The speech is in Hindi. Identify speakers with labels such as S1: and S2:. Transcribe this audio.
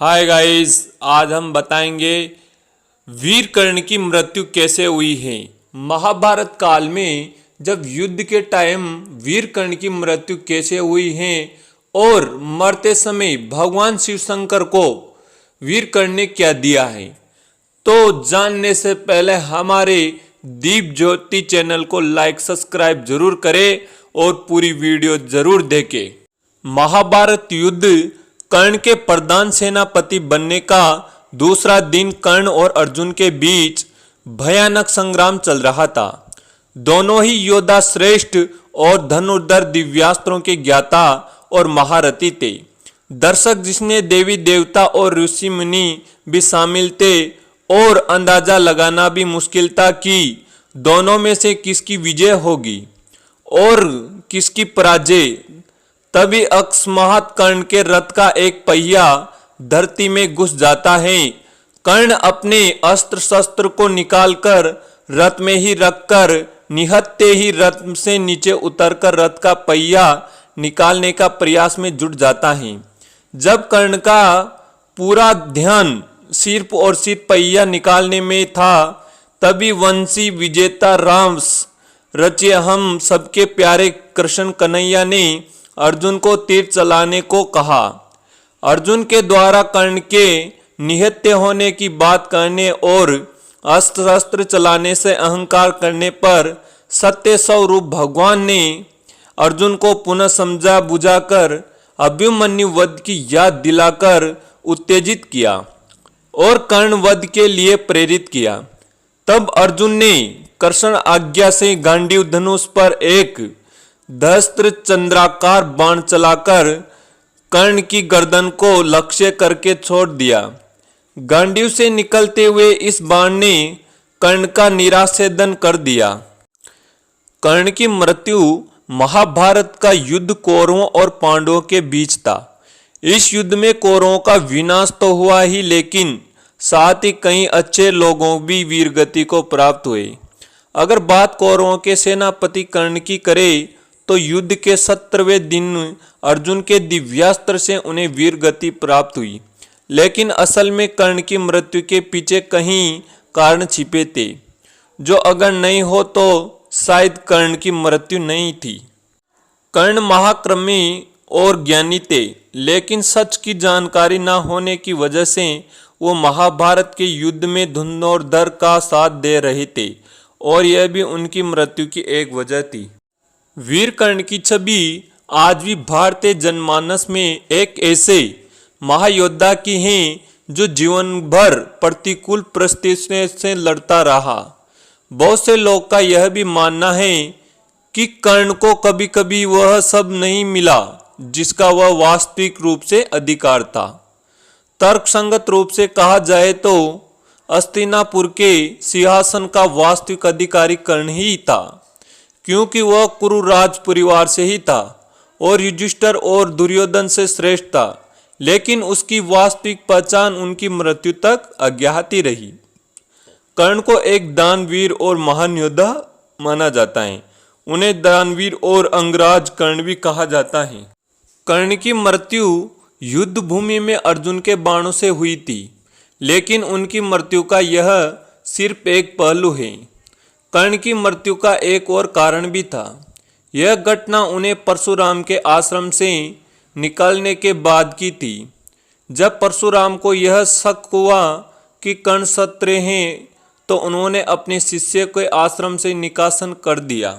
S1: हाय गाइस, आज हम बताएंगे वीर कर्ण की मृत्यु कैसे हुई है। महाभारत काल में जब युद्ध के टाइम वीर कर्ण की मृत्यु कैसे हुई है और मरते समय भगवान शिव शंकर को वीर कर्ण ने क्या दिया है, तो जानने से पहले हमारे दीप ज्योति चैनल को लाइक सब्सक्राइब जरूर करें और पूरी वीडियो जरूर देखें। महाभारत युद्ध कर्ण के प्रधान सेनापति बनने का दूसरा दिन कर्ण और अर्जुन के बीच भयानक संग्राम चल रहा था। दोनों ही योद्धा श्रेष्ठ और धनुर्धर दिव्यास्त्रों के ज्ञाता और महारथी थे। दर्शक जिसमें देवी देवता और ऋषि मुनि भी शामिल थे और अंदाजा लगाना भी मुश्किल था कि दोनों में से किसकी विजय होगी और किसकी पराजय। तभी अकस्मात कर्ण के रथ का एक पहिया धरती में घुस जाता है। कर्ण अपने अस्त्र शस्त्र को निकालकर रथ में ही रखकर निहत्ते ही रथ से नीचे उतरकर रथ का पहिया निकालने का प्रयास में जुट जाता है। जब कर्ण का पूरा ध्यान सिर्फ और सिर्फ पहिया निकालने में था, तभी वंशी विजेता राम रचिए हम सबके प्यारे कृष्ण कन्हैया ने अर्जुन को तीर चलाने को कहा। अर्जुन के द्वारा कर्ण के निहत्थे होने की बात करने और अस्त्र शस्त्र चलाने से अहंकार करने पर सत्य स्वरूप भगवान ने अर्जुन को पुनः समझा बुझाकर अभिमन्यु वध की याद दिलाकर उत्तेजित किया और कर्ण वध के लिए प्रेरित किया। तब अर्जुन ने कृष्ण आज्ञा से गांडीव धनुष पर एक सहस्त्र चंद्राकार बाण चलाकर कर्ण की गर्दन को लक्ष्य करके छोड़ दिया। गांडीव से निकलते हुए इस बाण ने कर्ण का निराशेदन कर दिया। कर्ण की मृत्यु महाभारत का युद्ध कौरवों और पांडवों के बीच था। इस युद्ध में कौरवों का विनाश तो हुआ ही, लेकिन साथ ही कई अच्छे लोगों भी वीरगति को प्राप्त हुए। अगर बात कौरवों के सेनापति कर्ण की करें तो युद्ध के 17वें दिन अर्जुन के दिव्यास्त्र से उन्हें वीरगति प्राप्त हुई, लेकिन असल में कर्ण की मृत्यु के पीछे कहीं कारण छिपे थे, जो अगर नहीं हो तो शायद कर्ण की मृत्यु नहीं थी। कर्ण महाक्रमी और ज्ञानी थे, लेकिन सच की जानकारी न होने की वजह से वो महाभारत के युद्ध में धनुर्धर का साथ दे रहे थे और यह भी उनकी मृत्यु की एक वजह थी। वीर कर्ण की छवि आज भी भारतीय जनमानस में एक ऐसे महायोद्धा की है जो जीवन भर प्रतिकूल परिस्थितियों से लड़ता रहा। बहुत से लोग का यह भी मानना है कि कर्ण को कभी कभी वह सब नहीं मिला जिसका वह वास्तविक रूप से अधिकार था। तर्कसंगत रूप से कहा जाए तो हस्तिनापुर के सिंहासन का वास्तविक अधिकारी कर्ण ही था, क्योंकि वह कुरु राज परिवार से ही था और युधिष्ठिर और दुर्योधन से श्रेष्ठ था, लेकिन उसकी वास्तविक पहचान उनकी मृत्यु तक अज्ञात ही रही। कर्ण को एक दानवीर और महान योद्धा माना जाता है। उन्हें दानवीर और अंगराज कर्ण भी कहा जाता है। कर्ण की मृत्यु युद्ध भूमि में अर्जुन के बाणों से हुई थी, लेकिन उनकी मृत्यु का यह सिर्फ एक पहलू है। कर्ण की मृत्यु का एक और कारण भी था। यह घटना उन्हें परशुराम के आश्रम से निकलने के बाद की थी। जब परशुराम को यह शक हुआ कि कर्ण क्षत्रिय हैं, तो उन्होंने अपने शिष्य के आश्रम से निकासन कर दिया।